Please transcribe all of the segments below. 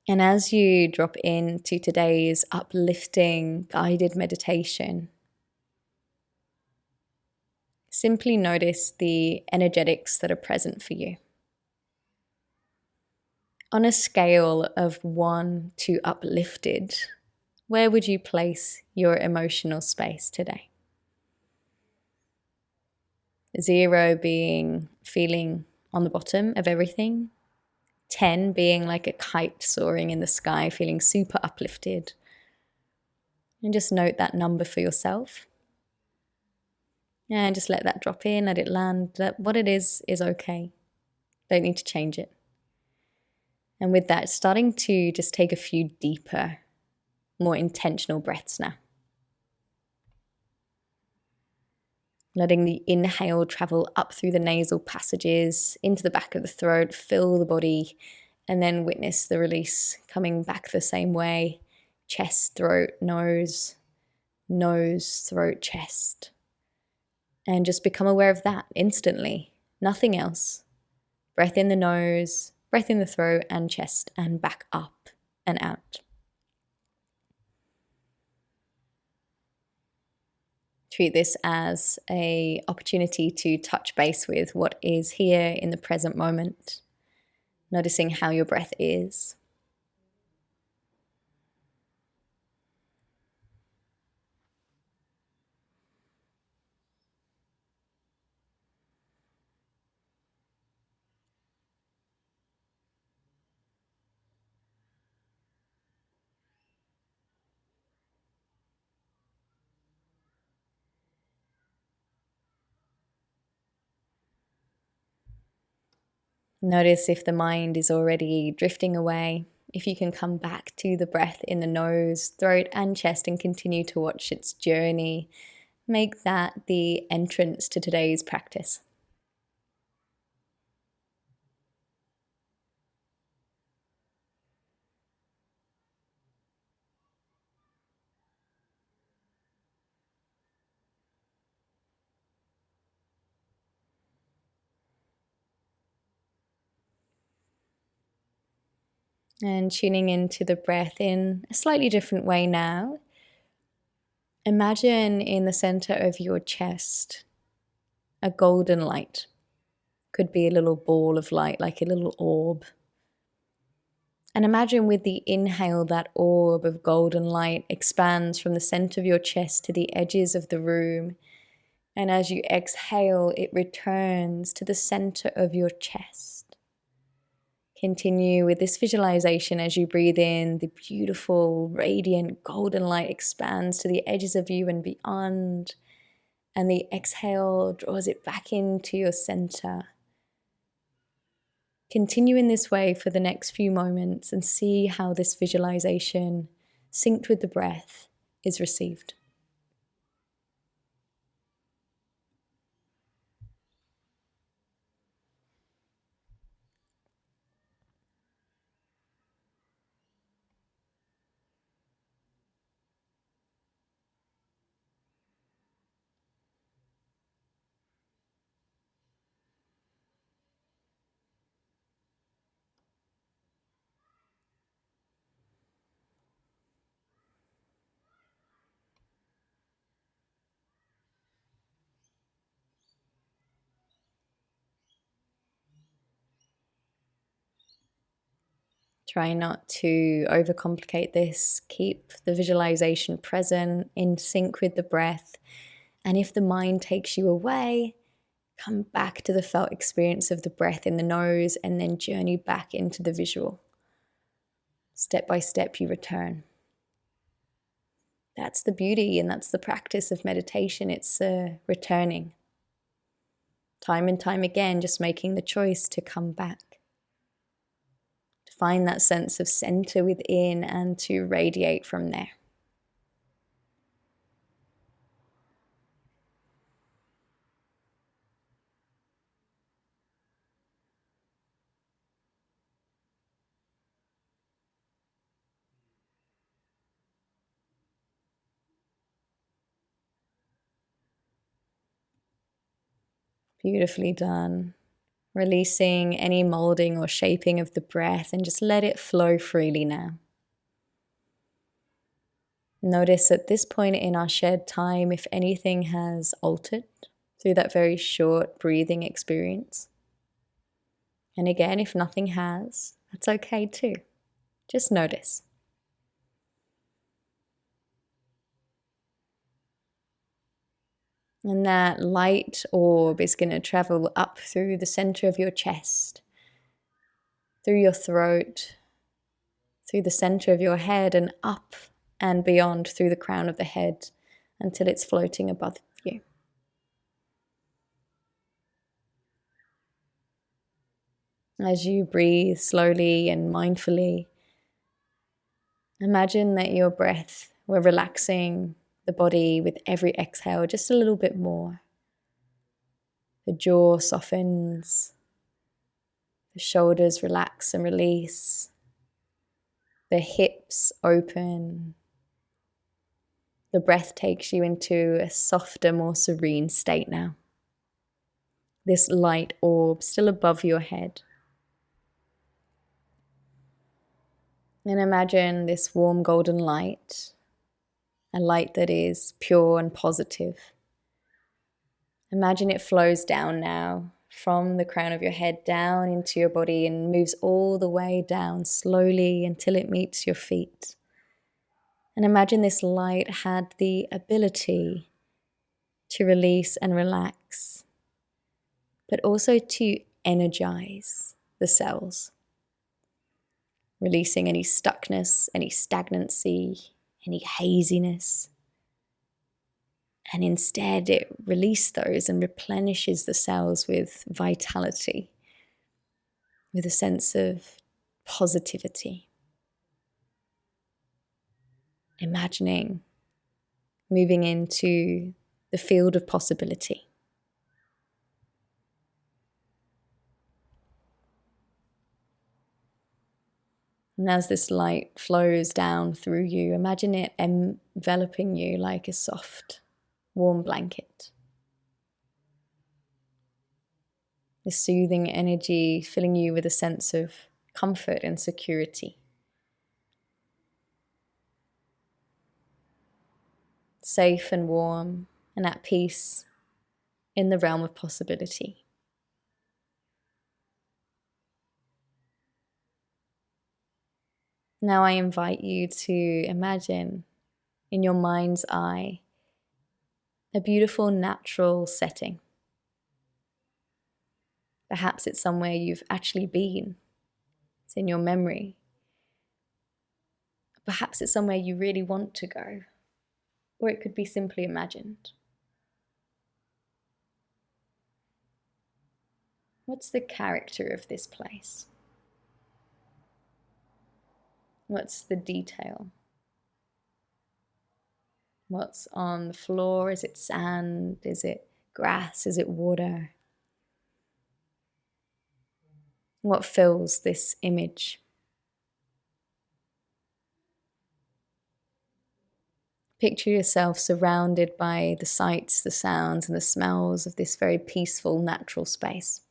And as you drop into today's uplifting guided meditation, simply notice the energetics that are present for you. On a scale of 1 to uplifted, where would you place your emotional space today? 0 being feeling on the bottom of everything, 10 being like a kite soaring in the sky, feeling super uplifted. And just note that number for yourself. And just let that drop in, let it land. That what it is okay. Don't need to change it. And with that, starting to just take a few deeper, more intentional breaths now. Letting the inhale travel up through the nasal passages, into the back of the throat, fill the body, and then witness the release coming back the same way. Chest, throat, nose, throat, chest. And just become aware of that instantly. Nothing else. Breath in the nose, breath in the throat and chest, and back up and out. Treat this as an opportunity to touch base with what is here in the present moment, noticing how your breath is. Notice if the mind is already drifting away, if you can come back to the breath in the nose, throat and chest and continue to watch its journey. Make that the entrance to today's practice. And tuning into the breath in a slightly different way now. Imagine in the center of your chest a golden light. Could be a little ball of light, like a little orb. And imagine with the inhale, that orb of golden light expands from the center of your chest to the edges of the room. And as you exhale, it returns to the center of your chest. Continue with this visualization as you breathe in. The beautiful, radiant, golden light expands to the edges of you and beyond. And the exhale draws it back into your center. Continue in this way for the next few moments and see how this visualization, synced with the breath, is received. Try not to overcomplicate this. Keep the visualization present, in sync with the breath. And if the mind takes you away, come back to the felt experience of the breath in the nose and then journey back into the visual. Step by step, you return. That's the beauty and that's the practice of meditation. It's returning. Time and time again, just making the choice to come back. To find that sense of center within and to radiate from there. Beautifully done. releasing any molding or shaping of the breath, and just let it flow freely now. Notice at this point in our shared time if anything has altered through that very short breathing experience. And again, if nothing has, that's okay too. Just notice. And that light orb is going to travel up through the center of your chest, through your throat, through the center of your head, and up and beyond through the crown of the head until it's floating above you. As you breathe slowly and mindfully, imagine that your breath, we're relaxing the body with every exhale just a little bit more. The jaw softens, the shoulders relax and release, the hips open. The breath takes you into a softer, more serene state now. This light orb still above your head. And imagine this warm golden light, a light that is pure and positive. Imagine it flows down now from the crown of your head down into your body and moves all the way down slowly until it meets your feet. And imagine this light had the ability to release and relax, but also to energize the cells, releasing any stuckness, any stagnancy, any haziness. And instead it releases those and replenishes the cells with vitality, with a sense of positivity. Imagining moving into the field of possibility. And as this light flows down through you, imagine it enveloping you like a soft, warm blanket. This soothing energy filling you with a sense of comfort and security. Safe and warm and at peace in the realm of possibility. Now I invite you to imagine in your mind's eye a beautiful natural setting. Perhaps it's somewhere you've actually been. It's in your memory. Perhaps it's somewhere you really want to go, or it could be simply imagined. What's the character of this place? What's the detail? What's on the floor? Is it sand? Is it grass? Is it water? What fills this image? Picture yourself surrounded by the sights, the sounds, and the smells of this very peaceful, natural space.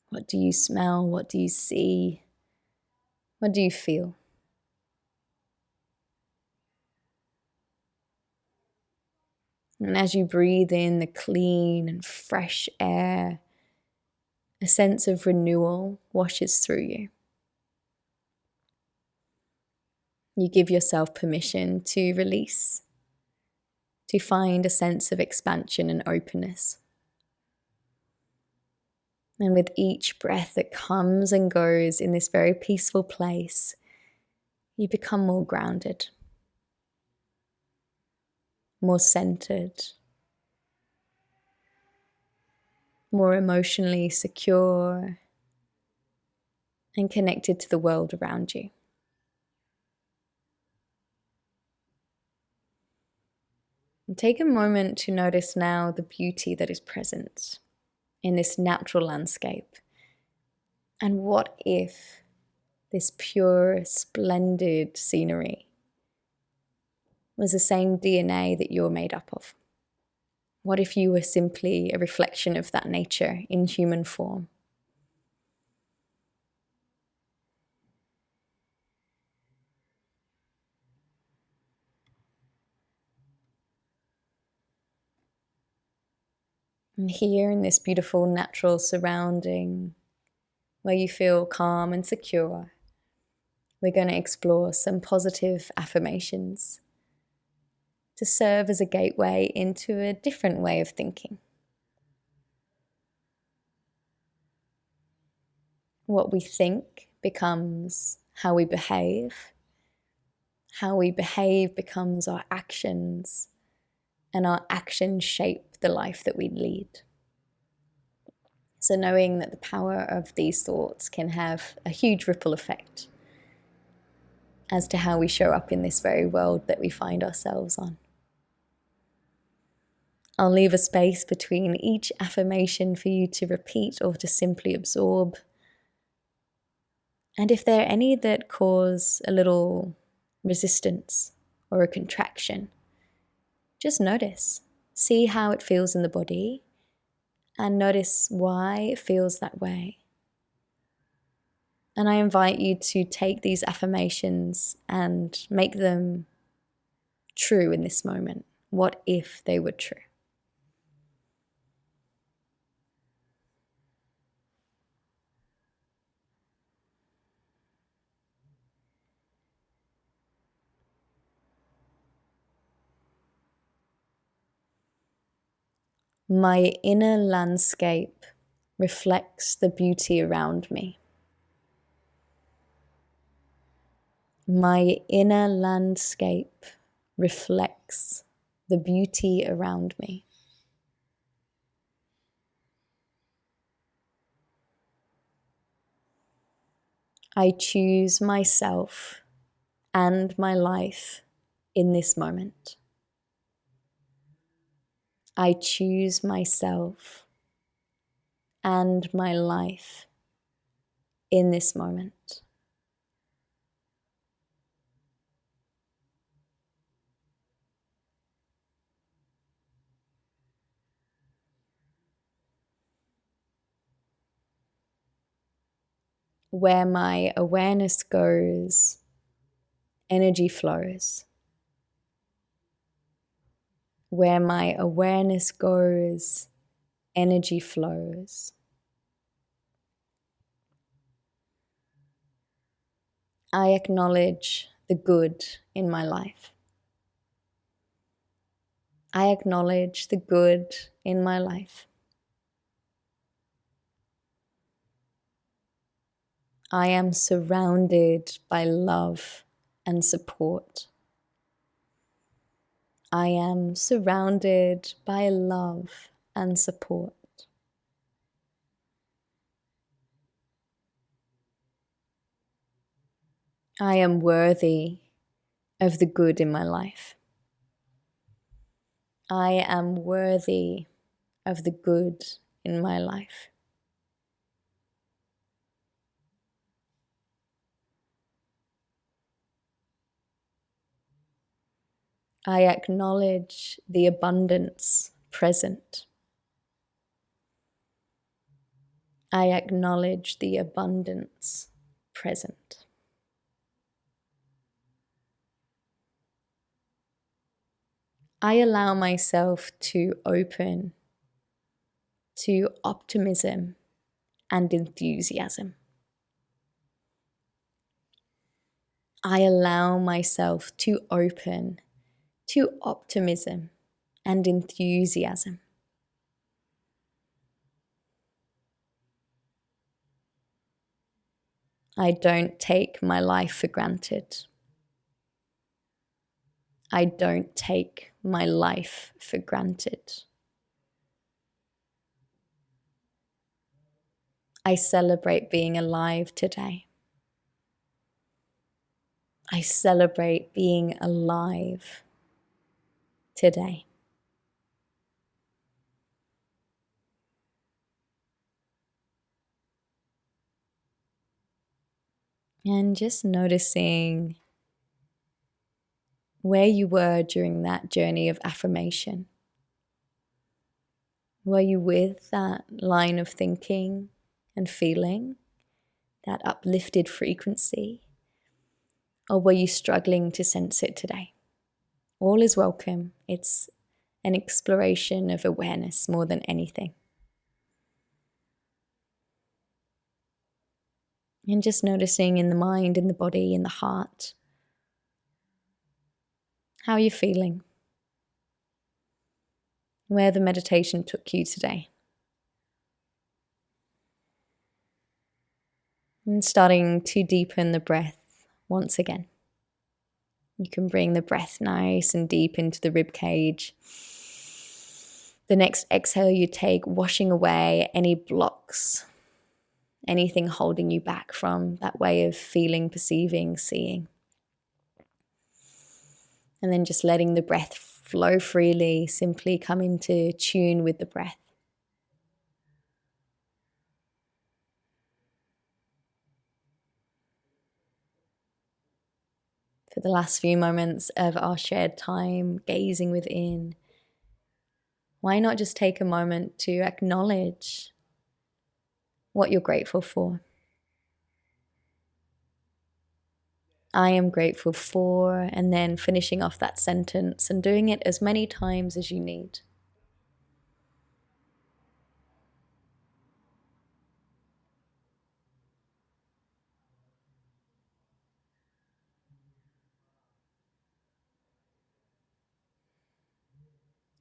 What do you smell? What do you see? What do you feel? And as you breathe in the clean and fresh air, a sense of renewal washes through you. You give yourself permission to release, to find a sense of expansion and openness. And with each breath that comes and goes in this very peaceful place, you become more grounded, more centered, more emotionally secure, and connected to the world around you. And take a moment to notice now the beauty that is present in this natural landscape. And what if this pure, splendid scenery was the same DNA that you're made up of? What if you were simply a reflection of that nature in human form? And here in this beautiful natural surrounding where you feel calm and secure, we're going to explore some positive affirmations to serve as a gateway into a different way of thinking. What we think becomes how we behave. How we behave becomes our actions, and our actions shape the life that we lead. So knowing that the power of these thoughts can have a huge ripple effect as to how we show up in this very world that we find ourselves on. I'll leave a space between each affirmation for you to repeat or to simply absorb. And if there are any that cause a little resistance or a contraction, just notice. See how it feels in the body and notice why it feels that way. And I invite you to take these affirmations and make them true in this moment. What if they were true? My inner landscape reflects the beauty around me. My inner landscape reflects the beauty around me. I choose myself and my life in this moment. I choose myself and my life in this moment. Where my awareness goes, energy flows. Where my awareness goes, energy flows. I acknowledge the good in my life. I acknowledge the good in my life. I am surrounded by love and support. I am surrounded by love and support. I am worthy of the good in my life. I am worthy of the good in my life. I acknowledge the abundance present. I acknowledge the abundance present. I allow myself to open to optimism and enthusiasm. I allow myself to open to optimism and enthusiasm. I don't take my life for granted. I don't take my life for granted. I celebrate being alive today. I celebrate being alive today. And just noticing where you were during that journey of affirmation. Were you with that line of thinking and feeling, that uplifted frequency? Or were you struggling to sense it today? All is welcome. It's an exploration of awareness more than anything. And just noticing in the mind, in the body, in the heart, how you're feeling, where the meditation took you today. And starting to deepen the breath once again. You can bring the breath nice and deep into the rib cage. The next exhale you take, washing away any blocks, anything holding you back from that way of feeling, perceiving, seeing. And then just letting the breath flow freely, simply come into tune with the breath. For the last few moments of our shared time, gazing within, why not just take a moment to acknowledge what you're grateful for? I am grateful for, and then finishing off that sentence and doing it as many times as you need.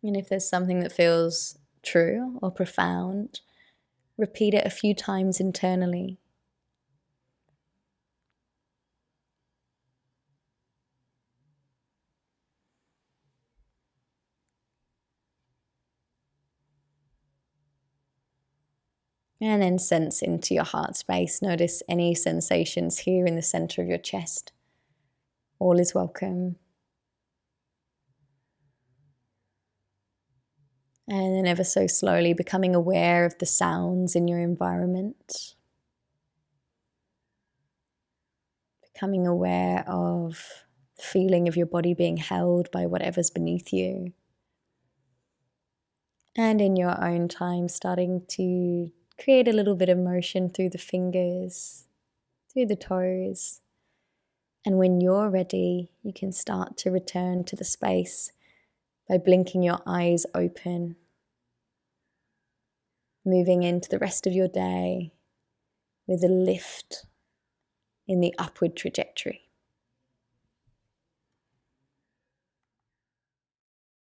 And if there's something that feels true or profound, repeat it a few times internally. And then sense into your heart space. Notice any sensations here in the center of your chest. All is welcome. And then ever so slowly becoming aware of the sounds in your environment. Becoming aware of the feeling of your body being held by whatever's beneath you. And in your own time, starting to create a little bit of motion through the fingers, through the toes. And when you're ready, you can start to return to the space by blinking your eyes open, moving into the rest of your day with a lift in the upward trajectory.